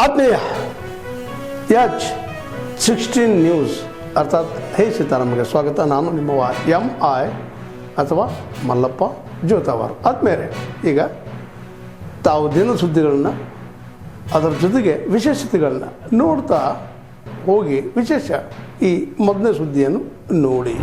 ಆತ್ಮೀಯ H16 news ಅರ್ಥಾತ್ ಹೇ ಸೀತಾರಾಮಗೆ ಸ್ವಾಗತ. ನಾನು ನಿಮ್ಮವ MI ಅಥವಾ ಮಲ್ಲಪ್ಪ ಜೋತಾವಾರ್. ಆದ್ಮೇಲೆ ಈಗ ತಾವು ದಿನ ಸುದ್ದಿಗಳನ್ನ ಅದರ ಜೊತೆಗೆ ವಿಶೇಷತೆಗಳನ್ನ ನೋಡ್ತಾ ಹೋಗಿ ವಿಶೇಷ ಈ ಮೊದಲನೇ ಸುದ್ದಿಯನ್ನು ನೋಡಿ.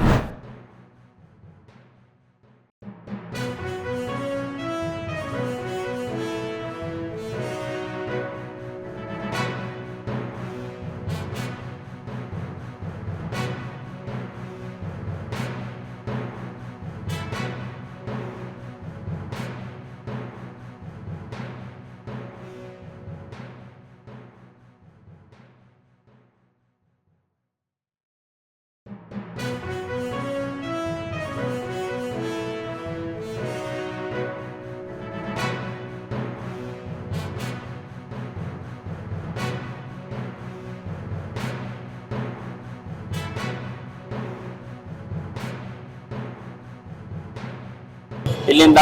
ಇಲ್ಲಿಂದ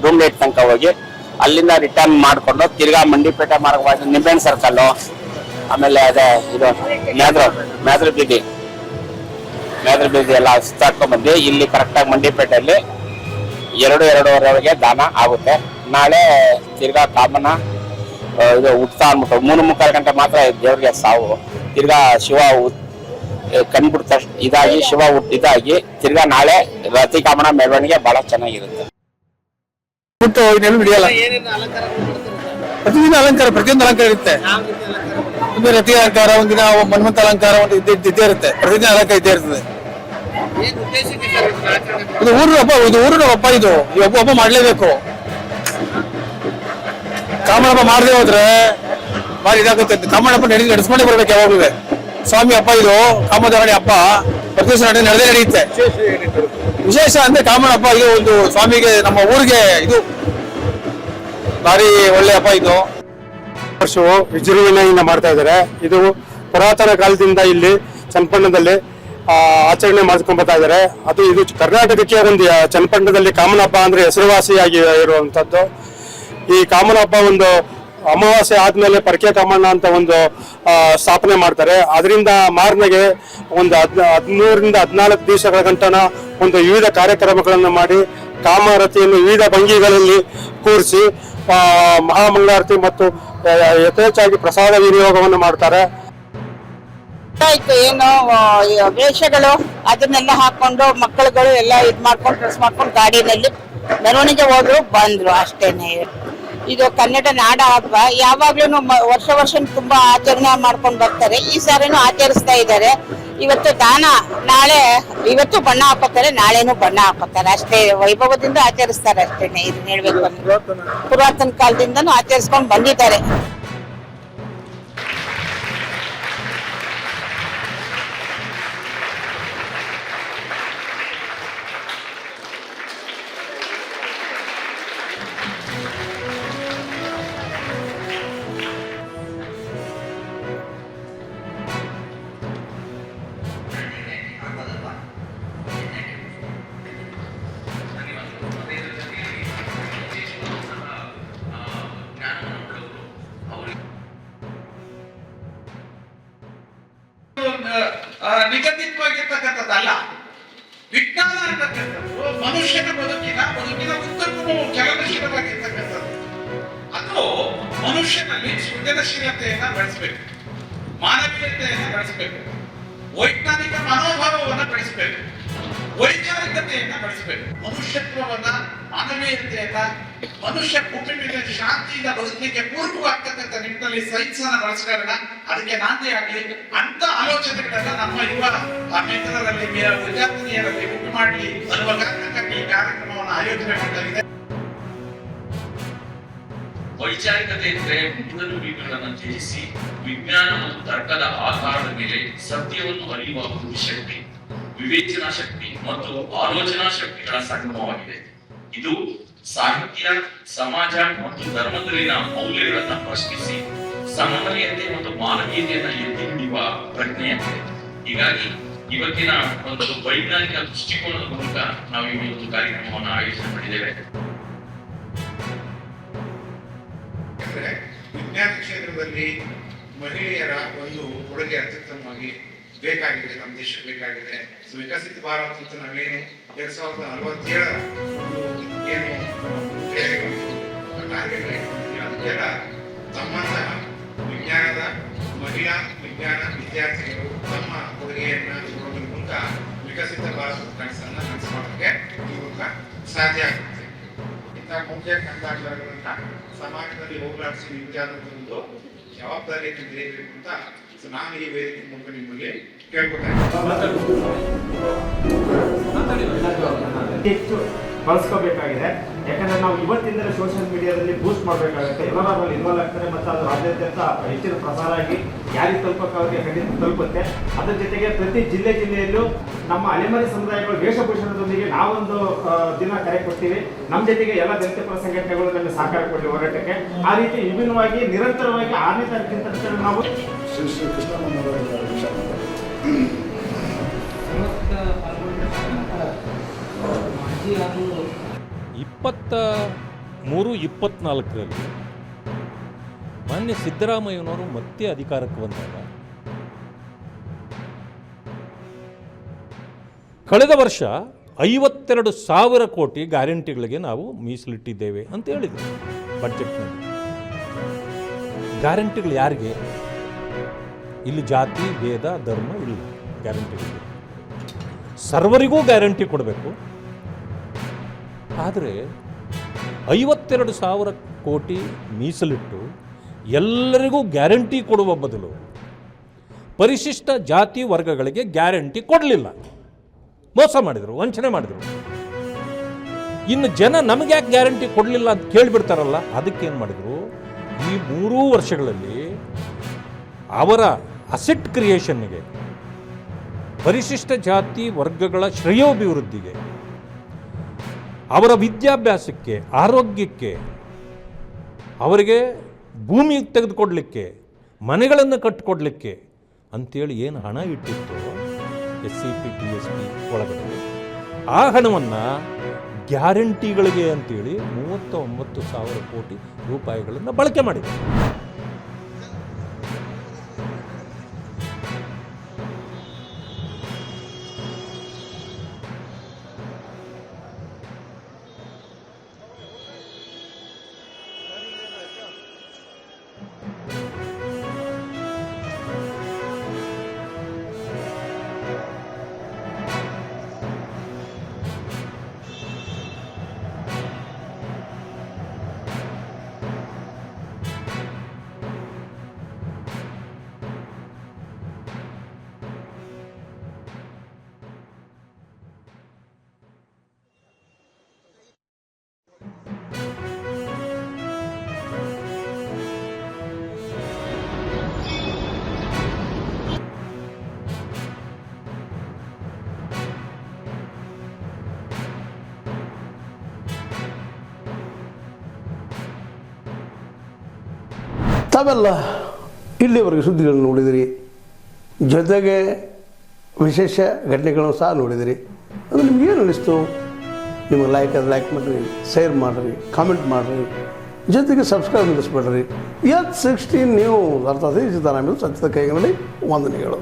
ರೂಮ್ ಲೇಟ್ ತನಕ ಹೋಗಿ ಅಲ್ಲಿಂದ ರಿಟರ್ನ್ ಮಾಡಿಕೊಂಡು ತಿರ್ಗಾ ಮಂಡಿಪೇಟೆ ಮಾರ್ಗವಾಗಿ ನಿಂಬೆಹಣ್ಣು ಸರ್ಕಲ್, ಆಮೇಲೆ ಅದೇ ಇದು ಮ್ಯಾದ್ರ ಬೀದಿ ಎಲ್ಲ ಸುತ್ತಾಡ್ಕೊಂಡ್ ಬಂದು ಇಲ್ಲಿ ಕರೆಕ್ಟಾಗಿ ಮಂಡಿಪೇಟೆಯಲ್ಲಿ 2-2:30 ದಾನ ಆಗುತ್ತೆ. ನಾಳೆ ತಿರ್ಗಾ ಕಾಮನ ಇದು ಉತ್ಸಾಹ ಅಂದ್ಬಿಟ್ಟು 3-3 ಗಂಟೆ ಮಾತ್ರ ದೇವ್ರಿಗೆ ಸಾವು. ತಿರ್ಗಾ ಶಿವ ಕಣ್ಬಿಡ್ತ ಇದಾಗಿ ಶಿವ ಇದಾಗಿ ತಿರ್ಗಾ ನಾಳೆ ರತಿ ಕಾಮನ ಮೆರವಣಿಗೆ ಬಹಳ ಚೆನ್ನಾಗಿರುತ್ತೆ. ಪ್ರತಿದಿನ ಅಲಂಕಾರ ಇರುತ್ತೆ. ಒಂದು ರತಿ ಅಲಂಕಾರ, ಒಂದಿನ ಮನ್ಮಂತ ಅಲಂಕಾರ ಇದ್ದೇ ಇರುತ್ತೆ. ಪ್ರತಿದಿನ ಅಲಂಕಾರ ಇದ್ದೇ ಇರ್ತದೆ. ಇದು ಊರಿನ ಹಬ್ಬ. ಇದು ಹಬ್ಬ ಮಾಡ್ಲೇಬೇಕು. ಕಾಮನ ಹಬ್ಬ ಮಾಡದೆ ಹೋದ್ರೆ ಬಾರಿ ಇದಾಗುತ್ತೆ. ಕಾಮನ ಹಬ್ಬ ನಡೆಸ್ಕೊಂಡೇ ಬರ್ಬೇಕು ಯಾವಾಗಲೂ. ಸ್ವಾಮಿ ಹಬ್ಬ ಇದು, ಕಾಮಧಾರಣೆ ಹಬ್ಬ ಪ್ರತಿ ವರ್ಷ ನಡೆದೇ ನಡೆಯುತ್ತೆ. ವಿಶೇಷ ಅಂದ್ರೆ ಕಾಮನ ಹಬ್ಬ ಇದು ಒಂದು ಸ್ವಾಮಿಗೆ, ನಮ್ಮ ಊರಿಗೆ ಇದು ಭಾರಿ ಒಳ್ಳೆ ಹಬ್ಬ. ಇದು ವರ್ಷವು ವಿಜೃಂಭಣೆಯಿಂದ ಮಾಡ್ತಾ ಇದ್ದಾರೆ. ಇದು ಪುರಾತನ ಕಾಲದಿಂದ ಇಲ್ಲಿ ಚನ್ನಪಟ್ಟಣದಲ್ಲಿ ಆಚರಣೆ ಮಾಡ್ಕೊಂಡ್ ಬರ್ತಾ ಇದ್ದಾರೆ. ಇದು ಕರ್ನಾಟಕಕ್ಕೆ ಒಂದು ಚನ್ನಪಟ್ಟಣದಲ್ಲಿ ಕಾಮನ ಹಬ್ಬ ಅಂದ್ರೆ ಹೆಸರುವಾಸಿಯಾಗಿ ಇರುವಂತದ್ದು. ಈ ಕಾಮನ ಹಬ್ಬ ಒಂದು ಅಮಾವಾಸ್ಯೆ ಆದ್ಮೇಲೆ ಪರಕೆ ಕಾಮಣ್ಣ ಅಂತ ಒಂದು ಸ್ಥಾಪನೆ ಮಾಡ್ತಾರೆ. ಅದರಿಂದ ಮಾರನೆಗೆ ಒಂದು 13-14 ದಿವಸಗಳ ಗಂಟನ ಒಂದು ವಿವಿಧ ಕಾರ್ಯಕ್ರಮಗಳನ್ನು ಮಾಡಿ ಕಾಮರತಿಯನ್ನು ವಿವಿಧ ಭಂಗಿಗಳಲ್ಲಿ ಕೂರಿಸಿ ಮಹಾಮಂಗಳಾರತಿ ಮತ್ತು ಯಥೇಚ್ಛಾಗಿ ಪ್ರಸಾದ ವಿನಿಯೋಗವನ್ನು ಮಾಡ್ತಾರೆ. ಏನು ವೇಷಗಳು ಅದನ್ನೆಲ್ಲ ಹಾಕೊಂಡು ಮಕ್ಕಳುಗಳು ಎಲ್ಲ ಮಾಡ್ಕೊಂಡು ಡ್ರೆಸ್ ಮಾಡ್ಕೊಂಡು ಗಾಡಿನಲ್ಲಿ ಮೆರವಣಿಗೆ ಹೋದ್ರು ಬಂದ್ರು ಅಷ್ಟೇನೆ. ಇದು ಕನ್ನಡ ನಾಡ ಹಬ್ಬ ಯಾವಾಗ್ಲೂ ವರ್ಷ ತುಂಬಾ ಆಚರಣೆ ಮಾಡ್ಕೊಂಡು ಬರ್ತಾರೆ. ಈ ಸಾರಿನೂ ಆಚರಿಸ್ತಾ ಇದ್ದಾರೆ. ಇವತ್ತು ದಾನ, ನಾಳೆ ಇವತ್ತು ಬಣ್ಣ ಹಾಕೋತಾರೆ, ನಾಳೆನೂ ಬಣ್ಣ ಹಾಕೋತಾರೆ. ಅಷ್ಟೇ ವೈಭವದಿಂದ ಆಚರಿಸ್ತಾರೆ ಅಷ್ಟೇನೆ. ಇದನ್ನ ಹೇಳ್ಬೇಕು ಅಂದ್ರೆ ಪುರಾತನ ಕಾಲದಿಂದನೂ ಆಚರಿಸ್ಕೊಂಡು ಬಂದಿದ್ದಾರೆ. ನಿಗದಿತವಾಗಿರ್ತಕ್ಕಂಥದ್ದಲ್ಲ. ವಿಜ್ಞಾನ ಅಂತಕ್ಕಂಥದ್ದು ಮನುಷ್ಯನ ಬದುಕಿನ ಉದ್ದಕ್ಕೂ ಚಲನಶೀಲವಾಗಿರ್ತಕ್ಕಂಥದ್ದು. ಅದು ಮನುಷ್ಯನಲ್ಲಿ ಸೃಜನಶೀಲತೆಯನ್ನ ಬೆಳೆಸಬೇಕು, ಮಾನವೀಯತೆಯನ್ನ ಬೆಳೆಸಬೇಕು, ವೈಜ್ಞಾನಿಕ ಮನೋಭಾವವನ್ನು ಬೆಳೆಸಬೇಕು, ವೈಚಾರಿಕತೆಯನ್ನ ಬೆಳೆಸಬೇಕು, ಮನುಷ್ಯತ್ವವನ್ನ, ಮಾನವೀಯತೆಯನ್ನ, ಮನುಷ್ಯ ಭೂಮಿ ಮೇಲೆ ಶಾಂತಿಯಿಂದ ಬದುಕಲಿಕ್ಕೆ ಪೂರಕವಾಗ್ತಕ್ಕಂಥ ನಿಟ್ಟಿನಲ್ಲಿ ಸೈನ್ಸ್ ಅನ್ನ ಬಳಸ್ಕೊಳ್ಳೋಣ. ಅದಕ್ಕೆ ನಾಂದಿ ಆಗಲಿ ಅಂತ ಆಲೋಚನೆಗಳೆಲ್ಲ ನಮ್ಮ ಯುವ ಮಿತ್ರರಲ್ಲಿ, ವಿದ್ಯಾರ್ಥಿನಿಯರಲ್ಲಿ ಉಂಟು ಮಾಡಲಿ ಅನ್ನುವ ಕಾರಣಕ್ಕಾಗಿ ಈ ಕಾರ್ಯಕ್ರಮವನ್ನು ಆಯೋಜನೆ ಮಾಡಲಾಗಿದೆ. ವೈಚಾರಿಕತೆ ಇದ್ರೆ ಮೂಢನಂಬಿಕೆಗಳನ್ನು ತ್ಯಜಿಸಿ ವಿಜ್ಞಾನ ಮತ್ತು ತರ್ಕದ ಆಧಾರದ ಮೇಲೆ ಸತ್ಯವನ್ನು ಅರಿಯುವ ಬುದ್ಧಿಶಕ್ತಿ, ವಿವೇಚನಾ ಶಕ್ತಿ ಮತ್ತು ಆಲೋಚನಾ ಶಕ್ತಿಗಳ ಸಂಗಮವಾಗಿದೆ. ಇದು ಸಾಹಿತ್ಯ, ಸಮಾಜ ಮತ್ತು ಧರ್ಮದಲ್ಲಿನ ಮೌಲ್ಯಗಳನ್ನು ಪ್ರಶ್ನಿಸಿ ಸಮನ್ವಯತೆ ಮತ್ತು ಮಾನವೀಯತೆಯನ್ನು ಎತ್ತಿ ಹಿಡಿಯುವ ಪ್ರಜ್ಞೆಯಾಗಿದೆ. ಹೀಗಾಗಿ ಇವತ್ತಿನ ಒಂದು ವೈಜ್ಞಾನಿಕ ದೃಷ್ಟಿಕೋನದ ಮೂಲಕ ನಾವು ಈ ಒಂದು ಕಾರ್ಯಕ್ರಮವನ್ನು ಆಯೋಜನೆ ಮಾಡಿದ್ದೇವೆ. ವಿಜ್ಞಾನ ಕ್ಷೇತ್ರದ ಕ್ಷೇತ್ರದಲ್ಲಿ ಮಹಿಳೆಯರ ಒಂದು ಕೊಡುಗೆ ಅತ್ಯುತ್ತಮವಾಗಿ ಬೇಕಾಗಿದೆ, ನಮ್ಮ ದೇಶಕ್ಕೆ ಬೇಕಾಗಿದೆ. ವಿಕಸಿತ ಭಾರತ ಅಂತ ನಾವೇನು 2047 ಏನು ಅದಕ್ಕೆಲ್ಲ ತಮ್ಮಂತಹ ವಿಜ್ಞಾನದ ಮಹಿಳಾ ವಿಜ್ಞಾನ ವಿದ್ಯಾರ್ಥಿಗಳು ತಮ್ಮ ಕೊಡುಗೆಯನ್ನ ಕೊಡೋದ್ರ ಮೂಲಕ ವಿಕಸಿತ ಭಾರತದ ಕನಸನ್ನ ನನಸು ಮಾಡೋಕ್ಕೆ ಮೂಲಕ ಸಾಧ್ಯ ಆಗುತ್ತೆ. ಇಂತಹ ಮುಖ್ಯ ಕಂದಾಚಾರಗಳನ್ನ ಸಮಾಜದಲ್ಲಿ ಹೋಗಲಾಡಿಸಿ ನಿಜವಾದಂತಹ ಒಂದು ಜವಾಬ್ದಾರಿಯನ್ನು ತೆಗೆಯಬೇಕು ಅಂತ ನಾನು ಈ ವೇದಿಕೆ ಮೂಲಕ ನಿಮಗೆ ಹೆಚ್ಚು ಬಳಸ್ಕೋಬೇಕಾಗಿದೆ. ಯಾಕಂದ್ರೆ ನಾವು ಇವತ್ತಿಂದಲೇ ಸೋಷಿಯಲ್ ಮೀಡಿಯಾದಲ್ಲಿ ಬೂಸ್ಟ್ ಮಾಡಬೇಕಾಗುತ್ತೆ. ಎಲ್ಲರೂ ಅದರಲ್ಲಿ ಇನ್ವಾಲ್ವ್ ಆಗ್ತಾರೆ ಮತ್ತು ಅದು ರಾಜ್ಯಾದ್ಯಂತ ಹೆಚ್ಚಿನ ಪ್ರಸಾರ ಆಗಿ ಯಾರಿಗೆ ತಲುಪಕ್ಕೆ ಖಂಡಿತ ತಲುಪುತ್ತೆ. ಅದ್ರ ಜೊತೆಗೆ ಪ್ರತಿ ಜಿಲ್ಲೆಯಲ್ಲೂ ನಮ್ಮ ಅಲೆಮಾರಿ ಸಮುದಾಯಗಳು ವೇಷಭೂಷಣದೊಂದಿಗೆ ನಾವೊಂದು ದಿನ ಕರೆ ಕೊಡ್ತೀವಿ. ನಮ್ಮ ಜೊತೆಗೆ ಎಲ್ಲ ದಲಿತ ಪರ ಸಂಘಟನೆಗಳು ನಮಗೆ ಸಹಕಾರ ಕೊಡಲಿ ಹೋರಾಟಕ್ಕೆ. ಆ ರೀತಿ ವಿಭಿನ್ನವಾಗಿ ನಿರಂತರವಾಗಿ 6ನೇ ತಾರೀಕಿಂತ ನಾವು ಶ್ರೀ ಕೃಷ್ಣ 23-24ರಲ್ಲಿ ಮಾನ್ಯ ಸಿದ್ದರಾಮಯ್ಯನವರು ಮತ್ತೆ ಅಧಿಕಾರಕ್ಕೆ ಬಂದಾಗ ಕಳೆದ ವರ್ಷ 52,000 ಕೋಟಿ ಗ್ಯಾರಂಟಿಗಳಿಗೆ ನಾವು ಮೀಸಲಿಟ್ಟಿದ್ದೇವೆ ಅಂತ ಹೇಳಿದರು ಬಜೆಟ್ನಲ್ಲಿ. ಗ್ಯಾರಂಟಿಗಳು ಯಾರಿಗೆ? ಇಲ್ಲಿ ಜಾತಿ ಭೇದ ಧರ್ಮ ಇಲ್ಲ. ಗ್ಯಾರಂಟಿಗಳು ಸರ್ವರಿಗೂ ಗ್ಯಾರಂಟಿ ಕೊಡಬೇಕು. ಆದರೆ 52,000 ಕೋಟಿ ಮೀಸಲಿಟ್ಟು ಎಲ್ಲರಿಗೂ ಗ್ಯಾರಂಟಿ ಕೊಡುವ ಬದಲು ಪರಿಶಿಷ್ಟ ಜಾತಿ ವರ್ಗಗಳಿಗೆ ಗ್ಯಾರಂಟಿ ಕೊಡಲಿಲ್ಲ. ಮೋಸ ಮಾಡಿದರು, ವಂಚನೆ ಮಾಡಿದರು. ಇನ್ನು ಜನ ನಮಗೆ ಯಾಕೆ ಗ್ಯಾರಂಟಿ ಕೊಡಲಿಲ್ಲ ಅಂತ ಕೇಳಿಬಿಡ್ತಾರಲ್ಲ, ಅದಕ್ಕೇನು ಮಾಡಿದರು? ಈ 3 ವರ್ಷಗಳಲ್ಲಿ ಅವರ ಅಸೆಟ್ ಕ್ರಿಯೇಷನ್ನಿಗೆ, ಪರಿಶಿಷ್ಟ ಜಾತಿ ವರ್ಗಗಳ ಶ್ರೇಯೋಭಿವೃದ್ಧಿಗೆ, ಅವರ ವಿದ್ಯಾಭ್ಯಾಸಕ್ಕೆ, ಆರೋಗ್ಯಕ್ಕೆ, ಅವರಿಗೆ ಭೂಮಿ ತೆಗೆದುಕೊಡ್ಲಿಕ್ಕೆ, ಮನೆಗಳನ್ನು ಕಟ್ಟಿಕೊಡ್ಲಿಕ್ಕೆ ಅಂಥೇಳಿ ಏನು ಹಣ ಇಟ್ಟಿತ್ತು SCP TSP ಒಳಗಡೆ, ಆ ಹಣವನ್ನು ಗ್ಯಾರಂಟಿಗಳಿಗೆ ಅಂತೇಳಿ 39,000 ಕೋಟಿ ರೂಪಾಯಿಗಳನ್ನು ಬಳಕೆ ಮಾಡಿದೆ. ತಾವೆಲ್ಲ ಇಲ್ಲಿವರೆಗೆ ಸುದ್ದಿಗಳನ್ನು ನೋಡಿದಿರಿ, ಜೊತೆಗೆ ವಿಶೇಷ ಘಟನೆಗಳನ್ನು ಸಹ ನೋಡಿದಿರಿ. ಅದು ನಿಮ್ಗೇನು ಅನ್ನಿಸ್ತು? ನಿಮಗೆ ಲೈಕ್ ಮಾಡಿರಿ, ಶೇರ್ ಮಾಡಿರಿ, ಕಾಮೆಂಟ್ ಮಾಡಿರಿ, ಜೊತೆಗೆ ಸಬ್ಸ್ಕ್ರೈಬ್ ನಿಲ್ಲಿಸ್ಬೇಡ್ರಿ. H16 ನ್ಯೂಸ್ ಅರ್ಥಾತ್ ಸಿದ್ದರಾಮಯ್ಯ ಸತ್ಯದ ಕೈಗಳಲ್ಲಿ ವಂದನೆಗಳು.